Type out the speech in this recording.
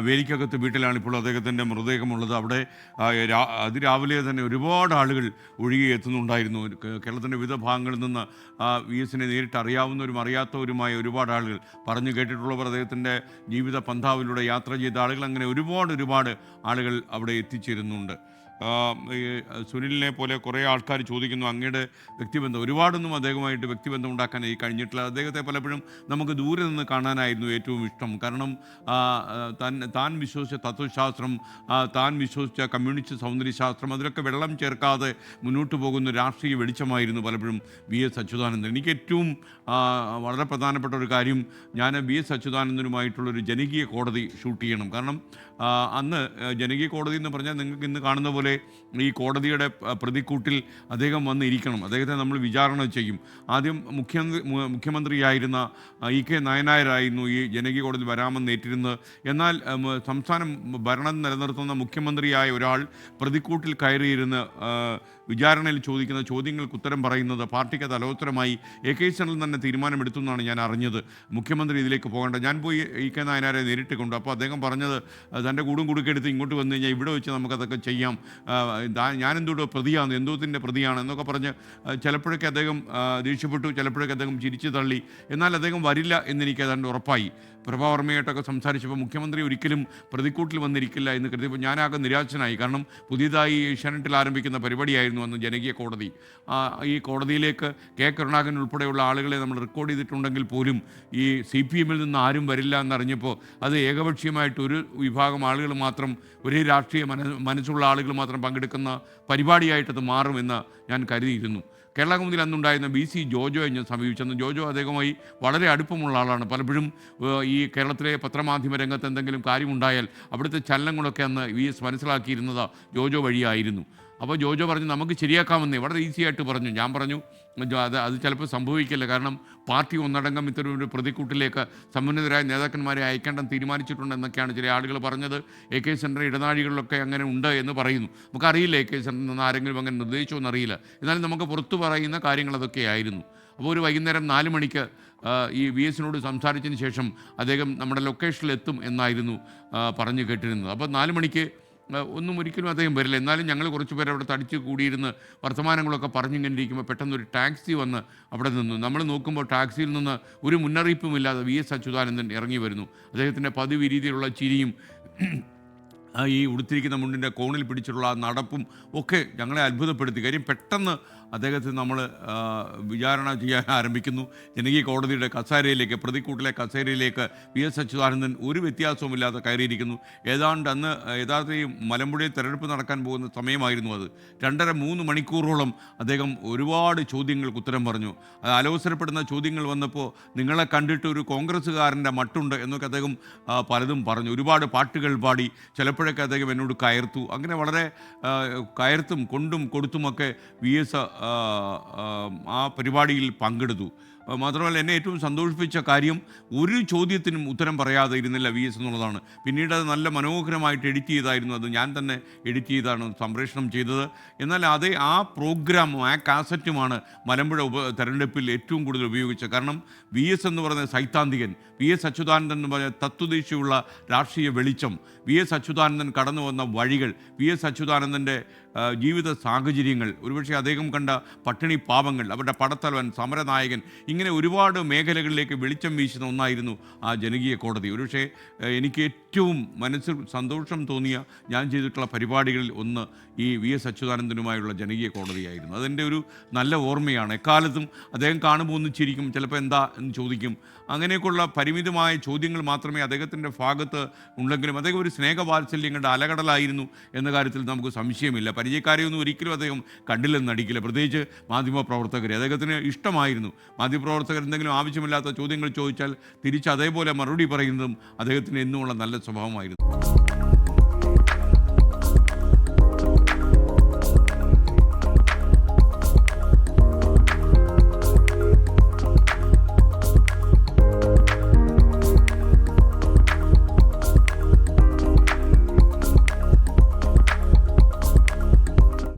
വേലിക്കകത്ത് വീട്ടിലാണ് ഇപ്പോൾ അദ്ദേഹത്തിൻ്റെ മൃതദേഹമുള്ളത്. അവിടെ അതിരാവിലെ തന്നെ ഒരുപാട് ആളുകൾ ഒഴുകി എത്തുന്നുണ്ടായിരുന്നു. കേരളത്തിൻ്റെ വിവിധ ഭാഗങ്ങളിൽ നിന്ന് VS-നെ നേരിട്ട് അറിയാവുന്നവരും അറിയാത്തവരുമായ ഒരുപാട് ആളുകൾ, പറഞ്ഞു കേട്ടിട്ടുള്ളവർ, അദ്ദേഹത്തിൻ്റെ ജീവിത പന്ഥാവിലൂടെ യാത്ര ചെയ്ത ആളുകൾ, അങ്ങനെ ഒരുപാട് ആളുകൾ അവിടെ എത്തിച്ചേരുന്നുണ്ട്. സുനിലിനെ പോലെ കുറേ ആൾക്കാർ ചോദിക്കുന്നു, അങ്ങയുടെ വ്യക്തിബന്ധം, ഒരുപാടൊന്നും അദ്ദേഹമായിട്ട് വ്യക്തിബന്ധം ഉണ്ടാക്കാൻ കഴിഞ്ഞിട്ടില്ല. അദ്ദേഹത്തെ പലപ്പോഴും നമുക്ക് ദൂരെ നിന്ന് കാണാനായിരുന്നു ഏറ്റവും ഇഷ്ടം. കാരണം താൻ വിശ്വസിച്ച തത്വശാസ്ത്രം, താൻ വിശ്വസിച്ച കമ്മ്യൂണിസ്റ്റ് സൗന്ദര്യശാസ്ത്രം, അതിലൊക്കെ വെള്ളം ചേർക്കാതെ മുന്നോട്ട് പോകുന്ന രാഷ്ട്രീയ വെളിച്ചമായിരുന്നു പലപ്പോഴും VS അച്യുതാനന്ദൻ. എനിക്ക് ഏറ്റവും വളരെ പ്രധാനപ്പെട്ട ഒരു കാര്യം, ഞാൻ VS അച്യുതാനന്ദനുമായിട്ടുള്ളൊരു ജനകീയ കോടതി ഷൂട്ട് ചെയ്യണം. കാരണം അന്ന് ജനകീയ കോടതി എന്ന് പറഞ്ഞാൽ നിങ്ങൾക്ക് ഇന്ന് കാണുന്ന പോലെ ഈ കോടതിയുടെ പ്രതിക്കൂട്ടിൽ അദ്ദേഹം വന്ന് ഇരിക്കണം. അദ്ദേഹത്തെ നമ്മൾ വിചാരണ ചെയ്യും. ആദ്യം മുഖ്യമന്ത്രിയായിരുന്ന EK നായനാരായിരുന്നു ഈ ജനകീയ കോടതി വരാമെന്ന് ഏറ്റിരുന്നത്. എന്നാൽ സംസ്ഥാനം ഭരണം നിലനിർത്തുന്ന മുഖ്യമന്ത്രിയായ ഒരാൾ പ്രതിക്കൂട്ടിൽ കയറിയിരുന്ന് വിചാരണയിൽ ചോദിക്കുന്ന ചോദ്യങ്ങൾക്ക് ഉത്തരം പറയുന്നത് പാർട്ടിക്ക് തലോത്തരമായി AK സെന്ററിൽ തന്നെ തീരുമാനമെടുത്തു എന്നാണ് ഞാൻ അറിഞ്ഞത്. മുഖ്യമന്ത്രി ഇതിലേക്ക് പോകേണ്ട. ഞാൻ പോയി EK നായനാരെ നേരിട്ട് കൊണ്ടു. അപ്പോൾ അദ്ദേഹം പറഞ്ഞത്, തൻ്റെ കൂടും കുടുക്കെടുത്ത് ഇങ്ങോട്ട് വന്നു കഴിഞ്ഞാൽ ഇവിടെ വെച്ച് നമുക്കതൊക്കെ ചെയ്യാം, ഞാനെന്തോടോ പ്രതിയാണ്, എന്തോത്തിൻ്റെ പ്രതിയാണ് എന്നൊക്കെ പറഞ്ഞ് ചിലപ്പോഴൊക്കെ അദ്ദേഹം ദേഷ്യപ്പെട്ടു, ചിലപ്പോഴൊക്കെ അദ്ദേഹം ചിരിച്ചു തള്ളി. എന്നാൽ അദ്ദേഹം വരില്ല എന്നെനിക്ക് ഏതാണ്ട് ഉറപ്പായി. പ്രഭാവർമ്മയായിട്ടൊക്കെ സംസാരിച്ചപ്പോൾ മുഖ്യമന്ത്രി ഒരിക്കലും പ്രതിക്കൂട്ടിൽ വന്നിരിക്കില്ല എന്ന് കരുതിയപ്പോൾ ഞാനാകെ നിരാശനായി. കാരണം പുതിയതായി ഏഷ്യാനെറ്റിൽ ആരംഭിക്കുന്ന പരിപാടിയായിരുന്നു അന്ന് ജനകീയ കോടതി. ഈ കോടതിയിലേക്ക് K കരുണാകരൻ ഉൾപ്പെടെയുള്ള ആളുകളെ നമ്മൾ റെക്കോർഡ് ചെയ്തിട്ടുണ്ടെങ്കിൽ പോലും ഈ CPM-ൽ നിന്ന് ആരും വരില്ല എന്നറിഞ്ഞപ്പോൾ അത് ഏകപക്ഷീയമായിട്ട് ഒരു വിഭാഗം ആളുകൾ മാത്രം, ഒരേ രാഷ്ട്രീയ മനസ്സുള്ള ആളുകൾ മാത്രം പങ്കെടുക്കുന്ന പരിപാടിയായിട്ടത് മാറുമെന്ന് ഞാൻ കരുതിയിരുന്നു. കേരള കൗമുദിയിൽ അന്നുണ്ടായിരുന്ന BC ജോജോയെ ഞാൻ സമീപിച്ചെന്ന്. ജോജോ അദ്ദേഹവുമായി വളരെ അടുപ്പമുള്ള ആളാണ്. പലപ്പോഴും ഈ കേരളത്തിലെ പത്രമാധ്യമ രംഗത്ത് എന്തെങ്കിലും കാര്യമുണ്ടായാൽ അവിടുത്തെ ചലനങ്ങളൊക്കെ അന്ന് VS മനസ്സിലാക്കിയിരുന്നത് ജോജോ വഴിയായിരുന്നു. അപ്പോൾ ജോജോ പറഞ്ഞു നമുക്ക് ശരിയാക്കാമെന്നേ, വളരെ ഈസി ആയിട്ട് പറഞ്ഞു. ഞാൻ പറഞ്ഞു അത് ചിലപ്പോൾ സംഭവിക്കില്ല, കാരണം പാർട്ടി ഒന്നടങ്കം ഇത്തരം ഒരു പ്രതിക്കൂട്ടിലേക്ക് സമുന്നതരായ നേതാക്കന്മാരെ അയക്കേണ്ടെന്ന് തീരുമാനിച്ചിട്ടുണ്ടെന്നൊക്കെയാണ് ചില ആളുകൾ പറഞ്ഞത്. AK സെൻ്റർ ഇടനാഴികളിലൊക്കെ അങ്ങനെ ഉണ്ട് എന്ന് പറയുന്നു. നമുക്കറിയില്ല AK സെൻ്ററിൽ നിന്ന് ആരെങ്കിലും അങ്ങനെ നിർദ്ദേശിച്ചോ എന്നറിയില്ല. എന്നാലും നമുക്ക് പുറത്തു പറയുന്ന കാര്യങ്ങൾ അതൊക്കെയായിരുന്നു. അപ്പോൾ ഒരു വൈകുന്നേരം 4 മണിക്ക് ഈ VS-നോട് സംസാരിച്ചതിന് ശേഷം അദ്ദേഹം നമ്മുടെ ലൊക്കേഷനിൽ എത്തും എന്നായിരുന്നു പറഞ്ഞു കേട്ടിരുന്നത്. അപ്പോൾ 4 മണിക്ക് ഒരിക്കലും അദ്ദേഹം വരില്ല. എന്നാലും ഞങ്ങൾ കുറച്ച് പേർ അവിടെ തടിച്ച് കൂടിയിരുന്ന് വർത്തമാനങ്ങളൊക്കെ പറഞ്ഞിങ്ങനെ ഇരിക്കുമ്പോൾ പെട്ടെന്നൊരു ടാക്സി വന്ന് അവിടെ നിന്നു. നമ്മൾ നോക്കുമ്പോൾ ടാക്സിയിൽ നിന്ന് ഒരു മുന്നറിയിപ്പുമില്ലാതെ VS അച്യുതാനന്ദൻ ഇറങ്ങി വരുന്നു. അദ്ദേഹത്തിൻ്റെ പതിവ് രീതിയിലുള്ള ചിരിയും ഈ ഉടുത്തിരിക്കുന്ന മുണ്ടിൻ്റെ കോണിൽ പിടിച്ചിട്ടുള്ള നടപ്പും ഒക്കെ ഞങ്ങളെ അത്ഭുതപ്പെടുത്തി. കാര്യം പെട്ടെന്ന് അദ്ദേഹത്തെ നമ്മൾ വിചാരണ ചെയ്യാൻ ആരംഭിക്കുന്നു. ജനകീയ കോടതിയുടെ കസേരയിലേക്ക്, പ്രതിക്കൂട്ടിലെ കസേരയിലേക്ക് VS അച്യുതാനന്ദൻ ഒരു വ്യത്യാസവുമില്ലാതെ കയറിയിരിക്കുന്നു. ഏതാണ്ട് അന്ന് യഥാർത്ഥ മലമ്പുഴയിൽ തെരഞ്ഞെടുപ്പ് നടക്കാൻ പോകുന്ന സമയമായിരുന്നു. അത് 2.5-3 മണിക്കൂറോളം അദ്ദേഹം ഒരുപാട് ചോദ്യങ്ങൾക്ക് ഉത്തരം പറഞ്ഞു. അലോസരപ്പെടുന്ന ചോദ്യങ്ങൾ വന്നപ്പോൾ നിങ്ങളെ കണ്ടിട്ട് ഒരു കോൺഗ്രസ്സുകാരൻ്റെ മട്ടുണ്ട് എന്നൊക്കെ അദ്ദേഹം പലതും പറഞ്ഞു. ഒരുപാട് പാട്ടുകൾ പാടി. ചിലപ്പോഴൊക്കെ അദ്ദേഹം എന്നോട് കയർത്തു. അങ്ങനെ വളരെ കയർത്തും കൊണ്ടും കൊടുത്തുമൊക്കെ VS ആ പരിപാടിയിൽ പങ്കെടുത്തു. മാത്രമല്ല എന്നെ ഏറ്റവും സന്തോഷിപ്പിച്ച കാര്യം, ഒരു ചോദ്യത്തിനും ഉത്തരം പറയാതെ ഇരുന്നില്ല VS എന്നുള്ളതാണ്. പിന്നീട് അത് നല്ല മനോഹരമായിട്ട് എഡിറ്റ് ചെയ്തായിരുന്നു. അത് ഞാൻ തന്നെ എഡിറ്റ് ചെയ്താണ് സംപ്രേഷണം ചെയ്തത്. എന്നാൽ ആ പ്രോഗ്രാമും ആ കാസറ്റുമാണ് മലമ്പുഴ തെരഞ്ഞെടുപ്പിൽ ഏറ്റവും കൂടുതൽ ഉപയോഗിച്ചത്. കാരണം VS എന്ന് പറയുന്ന സൈദ്ധാന്തികൻ, VS അച്യുതാനന്ദൻ എന്ന് പറഞ്ഞ തത്വദേശിയുള്ള രാഷ്ട്രീയ വെളിച്ചം, VS അച്യുതാനന്ദൻ കടന്നു വന്ന വഴികൾ, VS അച്യുതാനന്ദൻ്റെ ജീവിത സാഹചര്യങ്ങൾ, ഒരുപക്ഷെ അദ്ദേഹം കണ്ട പട്ടിണി പാവങ്ങൾ, അവരുടെ പടത്തലവൻ, സമരനായകൻ, ഇങ്ങനെ ഒരുപാട് മേഖലകളിലേക്ക് വെളിച്ചം വീശുന്ന ഒന്നായിരുന്നു ആ ജനകീയ കോടതി. ഒരുപക്ഷെ എനിക്ക് ഏറ്റവും മനസ്സിൽ സന്തോഷം തോന്നിയ ഞാൻ ചെയ്തിട്ടുള്ള പരിപാടികളിൽ ഒന്ന് ഈ VS അച്യുതാനന്ദനുമായുള്ള ജനകീയ കോടതിയായിരുന്നു. അതെൻ്റെ ഒരു നല്ല ഓർമ്മയാണ്. എക്കാലത്തും അദ്ദേഹം കാണുമ്പോൾ ഒന്ന് ചിരിക്കും, ചിലപ്പോൾ എന്താ എന്ന് ചോദിക്കും. അങ്ങനെയൊക്കെയുള്ള പരിമിതമായ ചോദ്യങ്ങൾ മാത്രമേ അദ്ദേഹത്തിൻ്റെ ഭാഗത്ത് ഉണ്ടെങ്കിലും അദ്ദേഹം ഒരു സ്നേഹവാത്സല്യങ്ങളുടെ അലകടലായിരുന്നു എന്ന കാര്യത്തിൽ നമുക്ക് സംശയമില്ല. പരിചയക്കാരെയൊന്നും ഒരിക്കലും അദ്ദേഹം കണ്ടില്ലെന്ന് നടിക്കില്ല, പ്രത്യേകിച്ച് മാധ്യമപ്രവർത്തകരെ. അദ്ദേഹത്തിന് ഇഷ്ടമായിരുന്നു മാധ്യമപ്രവർത്തകർ എന്തെങ്കിലും ആവശ്യമില്ലാത്ത ചോദ്യങ്ങൾ ചോദിച്ചാൽ തിരിച്ച് അതേപോലെ മറുപടി പറയുന്നതും അദ്ദേഹത്തിന് എന്നുമുള്ള നല്ല സ്വഭാവമായിരുന്നു.